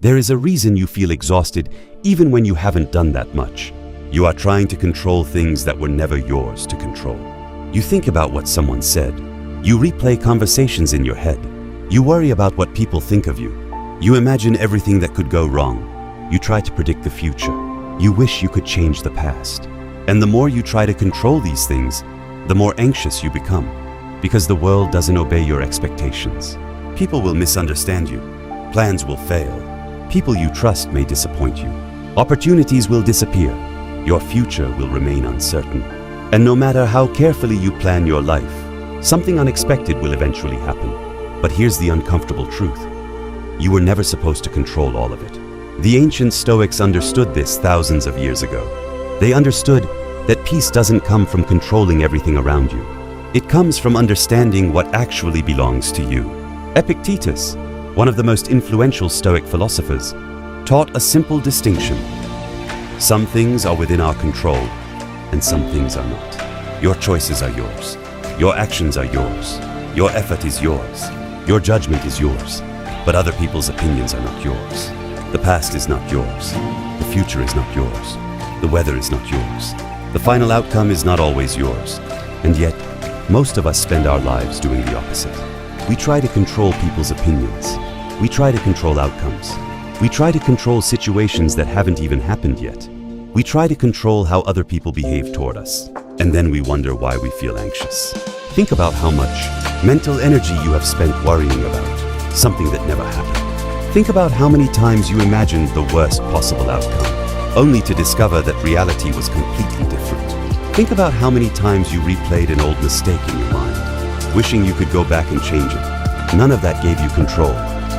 There is a reason you feel exhausted even when you haven't done that much. You are trying to control things that were never yours to control. You think about what someone said. You replay conversations in your head. You worry about what people think of you. You imagine everything that could go wrong. You try to predict the future. You wish you could change the past. And the more you try to control these things, the more anxious you become, because the world doesn't obey your expectations. People will misunderstand you. Plans will fail. People you trust may disappoint you. Opportunities will disappear. Your future will remain uncertain. And no matter how carefully you plan your life, something unexpected will eventually happen. But here's the uncomfortable truth. You were never supposed to control all of it. The ancient Stoics understood this thousands of years ago. They understood that peace doesn't come from controlling everything around you. It comes from understanding what actually belongs to you. Epictetus, one of the most influential Stoic philosophers, taught a simple distinction. Some things are within our control, and some things are not. Your choices are yours. Your actions are yours. Your effort is yours. Your judgment is yours. But other people's opinions are not yours. The past is not yours. The future is not yours. The weather is not yours. The final outcome is not always yours. And yet, most of us spend our lives doing the opposite. We try to control people's opinions. We try to control outcomes. We try to control situations that haven't even happened yet. We try to control how other people behave toward us. And then we wonder why we feel anxious. Think about how much mental energy you have spent worrying about something that never happened. Think about how many times you imagined the worst possible outcome, only to discover that reality was completely different. Think about how many times you replayed an old mistake in your mind, wishing you could go back and change it. None of that gave you control.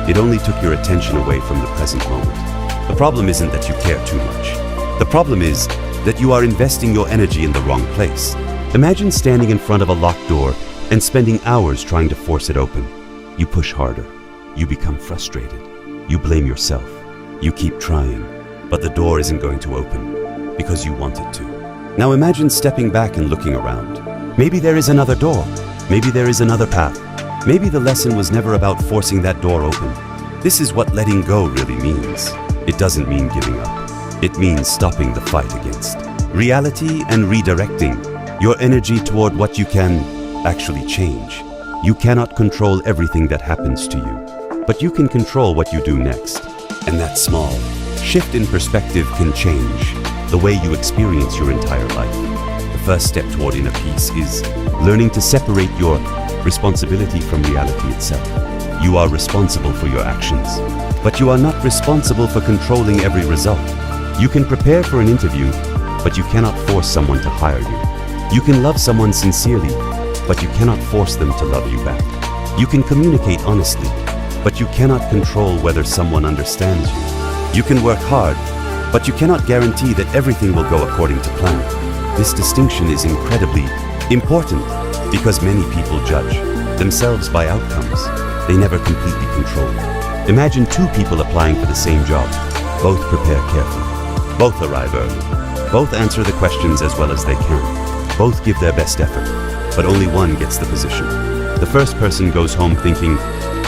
It only took your attention away from the present moment. The problem isn't that you care too much. The problem is that you are investing your energy in the wrong place. Imagine standing in front of a locked door and spending hours trying to force it open. You push harder. You become frustrated. You blame yourself. You keep trying, but the door isn't going to open because you want it to. Now imagine stepping back and looking around. Maybe there is another door. Maybe there is another path. Maybe the lesson was never about forcing that door open. This is what letting go really means. It doesn't mean giving up. It means stopping the fight against reality and redirecting your energy toward what you can actually change. You cannot control everything that happens to you, but you can control what you do next. And that small shift in perspective can change the way you experience your entire life. The first step toward inner peace is learning to separate your responsibility from reality itself. You are responsible for your actions, but you are not responsible for controlling every result. You can prepare for an interview, but you cannot force someone to hire you. You can love someone sincerely, but you cannot force them to love you back. You can communicate honestly, but you cannot control whether someone understands you. You can work hard, but you cannot guarantee that everything will go according to plan. This distinction is incredibly important because many people judge themselves by outcomes they never completely control. Imagine two people applying for the same job. Both prepare carefully. Both arrive early. Both answer the questions as well as they can. Both give their best effort, but only one gets the position. The first person goes home thinking,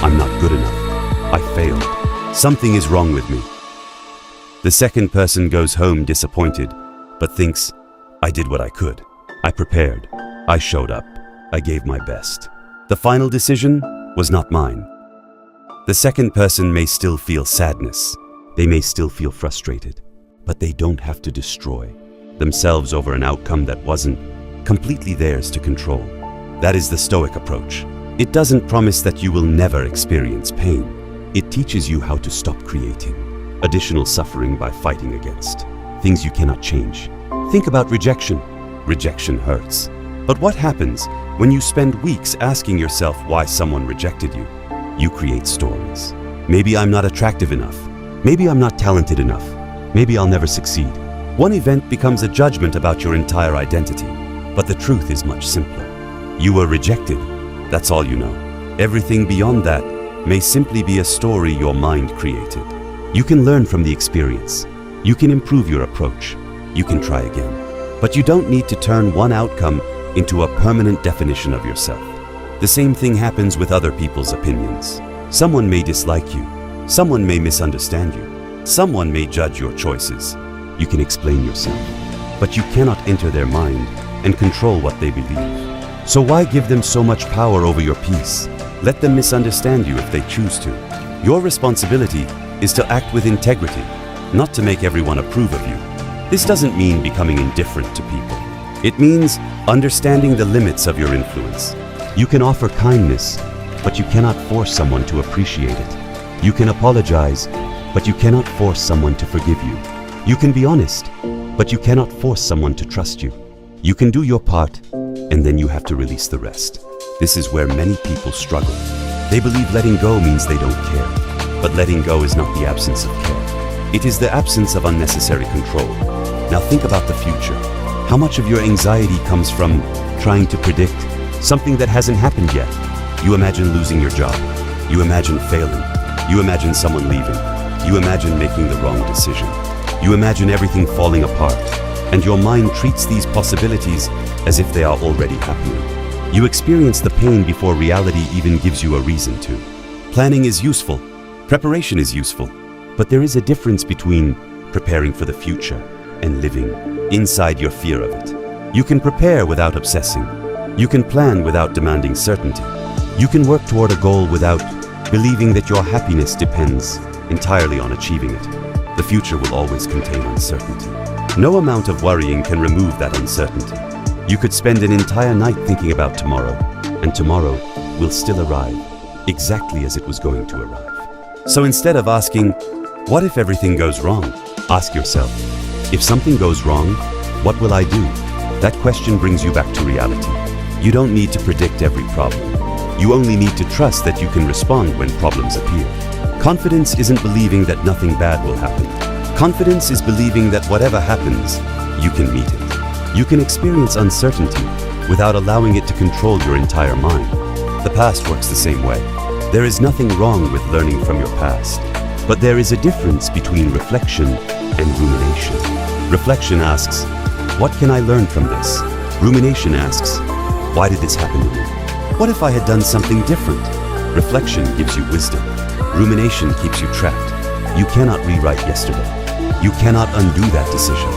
I'm not good enough. I failed. Something is wrong with me. The second person goes home disappointed, but thinks, I did what I could. I prepared. I showed up. I gave my best. The final decision was not mine. The second person may still feel sadness. They may still feel frustrated, but they don't have to destroy themselves over an outcome that wasn't completely theirs to control. That is the Stoic approach. It doesn't promise that you will never experience pain. It teaches you how to stop creating additional suffering by fighting against things you cannot change. Think about rejection. Rejection hurts. But what happens when you spend weeks asking yourself why someone rejected you? You create stories. Maybe I'm not attractive enough. Maybe I'm not talented enough. Maybe I'll never succeed. One event becomes a judgment about your entire identity. But the truth is much simpler. You were rejected. That's all you know. Everything beyond that may simply be a story your mind created. You can learn from the experience. You can improve your approach. You can try again. But you don't need to turn one outcome into a permanent definition of yourself. The same thing happens with other people's opinions. Someone may dislike you. Someone may misunderstand you. Someone may judge your choices. You can explain yourself, but you cannot enter their mind and control what they believe. So why give them so much power over your peace? Let them misunderstand you if they choose to. Your responsibility is to act with integrity, not to make everyone approve of you. This doesn't mean becoming indifferent to people. It means understanding the limits of your influence. You can offer kindness, but you cannot force someone to appreciate it. You can apologize, but you cannot force someone to forgive you. You can be honest, but you cannot force someone to trust you. You can do your part, and then you have to release the rest. This is where many people struggle. They believe letting go means they don't care. But letting go is not the absence of care. It is the absence of unnecessary control. Now think about the future. How much of your anxiety comes from trying to predict something that hasn't happened yet? You imagine losing your job. You imagine failing. You imagine someone leaving. You imagine making the wrong decision. You imagine everything falling apart. And your mind treats these possibilities as if they are already happening. You experience the pain before reality even gives you a reason to. Planning is useful. Preparation is useful. But there is a difference between preparing for the future and living inside your fear of it. You can prepare without obsessing. You can plan without demanding certainty. You can work toward a goal without believing that your happiness depends entirely on achieving it. The future will always contain uncertainty. No amount of worrying can remove that uncertainty. You could spend an entire night thinking about tomorrow, and tomorrow will still arrive exactly as it was going to arrive. So instead of asking, what if everything goes wrong? Ask yourself, if something goes wrong, what will I do? That question brings you back to reality. You don't need to predict every problem. You only need to trust that you can respond when problems appear. Confidence isn't believing that nothing bad will happen. Confidence is believing that whatever happens, you can meet it. You can experience uncertainty without allowing it to control your entire mind. The past works the same way. There is nothing wrong with learning from your past, but there is a difference between reflection and rumination. Reflection asks, what can I learn from this? Rumination asks, why did this happen to me? What if I had done something different? Reflection gives you wisdom. Rumination keeps you trapped. You cannot rewrite yesterday. You cannot undo that decision.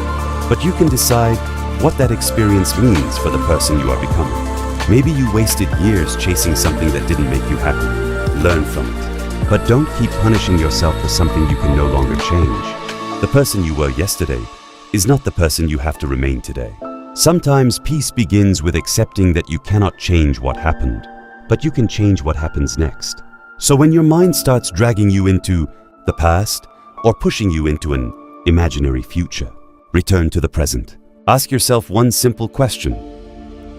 But you can decide what that experience means for the person you are becoming. Maybe you wasted years chasing something that didn't make you happy. Learn from it. But don't keep punishing yourself for something you can no longer change. The person you were yesterday is not the person you have to remain today. Sometimes peace begins with accepting that you cannot change what happened, but you can change what happens next. So when your mind starts dragging you into the past or pushing you into an imaginary future, return to the present. Ask yourself one simple question.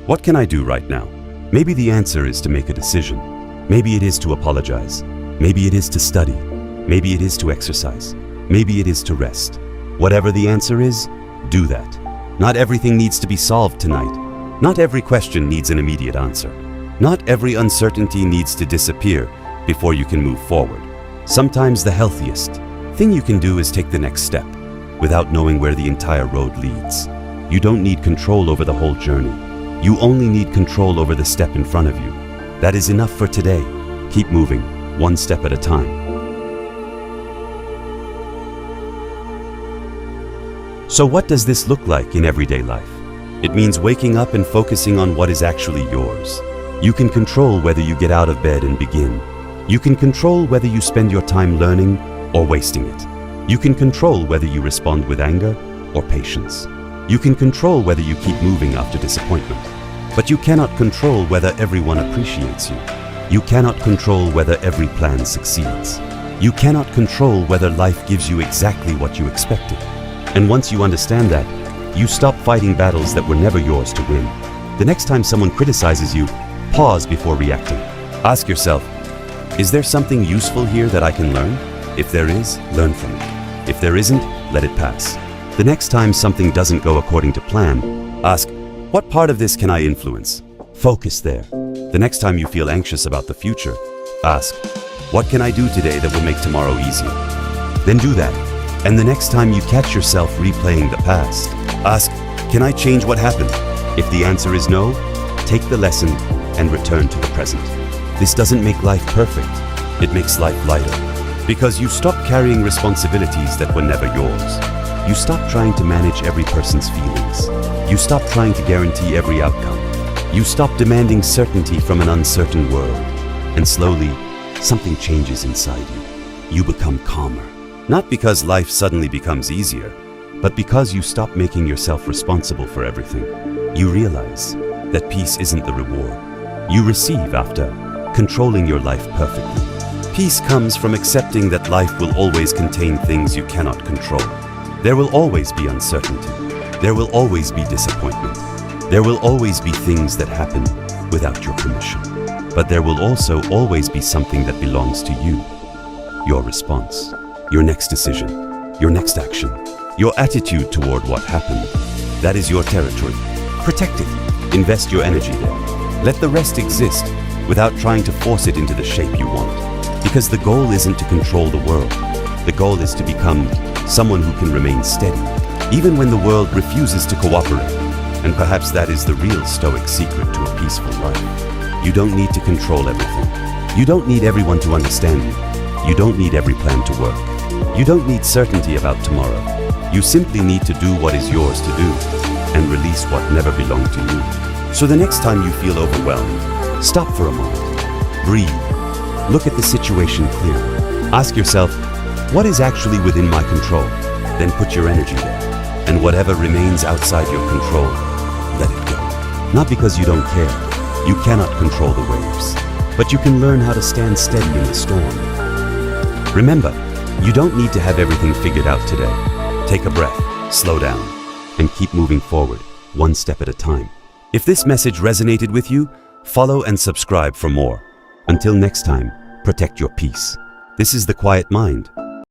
What can I do right now? Maybe the answer is to make a decision. Maybe it is to apologize. Maybe it is to study. Maybe it is to exercise. Maybe it is to rest. Whatever the answer is, do that. Not everything needs to be solved tonight. Not every question needs an immediate answer. Not every uncertainty needs to disappear before you can move forward. Sometimes the healthiest thing you can do is take the next step without knowing where the entire road leads. You don't need control over the whole journey. You only need control over the step in front of you. That is enough for today. Keep moving, one step at a time. So what does this look like in everyday life? It means waking up and focusing on what is actually yours. You can control whether you get out of bed and begin. You can control whether you spend your time learning or wasting it. You can control whether you respond with anger or patience. You can control whether you keep moving after disappointment. But you cannot control whether everyone appreciates you. You cannot control whether every plan succeeds. You cannot control whether life gives you exactly what you expected. And once you understand that, you stop fighting battles that were never yours to win. The next time someone criticizes you, pause before reacting. Ask yourself, is there something useful here that I can learn? If there is, learn from it. If there isn't, let it pass. The next time something doesn't go according to plan, ask, what part of this can I influence? Focus there. The next time you feel anxious about the future, ask, what can I do today that will make tomorrow easier? Then do that. And the next time you catch yourself replaying the past, ask, can I change what happened? If the answer is no, take the lesson and return to the present. This doesn't make life perfect. It makes life lighter. Because you stop carrying responsibilities that were never yours. You stop trying to manage every person's feelings. You stop trying to guarantee every outcome. You stop demanding certainty from an uncertain world. And slowly, something changes inside you. You become calmer. Not because life suddenly becomes easier, but because you stop making yourself responsible for everything. You realize that peace isn't the reward you receive after controlling your life perfectly. Peace comes from accepting that life will always contain things you cannot control. There will always be uncertainty. There will always be disappointment. There will always be things that happen without your permission. But there will also always be something that belongs to you. Your response, your next decision, your next action, your attitude toward what happened. That is your territory. Protect it. Invest your energy there. Let the rest exist without trying to force it into the shape you want. Because the goal isn't to control the world. The goal is to become someone who can remain steady, even when the world refuses to cooperate. And perhaps that is the real Stoic secret to a peaceful life. You don't need to control everything. You don't need everyone to understand you. You don't need every plan to work. You don't need certainty about tomorrow. You simply need to do what is yours to do and release what never belonged to you. So the next time you feel overwhelmed, stop for a moment. Breathe. Look at the situation clearly. Ask yourself, what is actually within my control? Then put your energy there. And whatever remains outside your control, let it go. Not because you don't care. You cannot control the waves. But you can learn how to stand steady in the storm. Remember, you don't need to have everything figured out today. Take a breath, slow down, and keep moving forward, one step at a time. If this message resonated with you, follow and subscribe for more. Until next time, protect your peace. This is The Quiet Mind.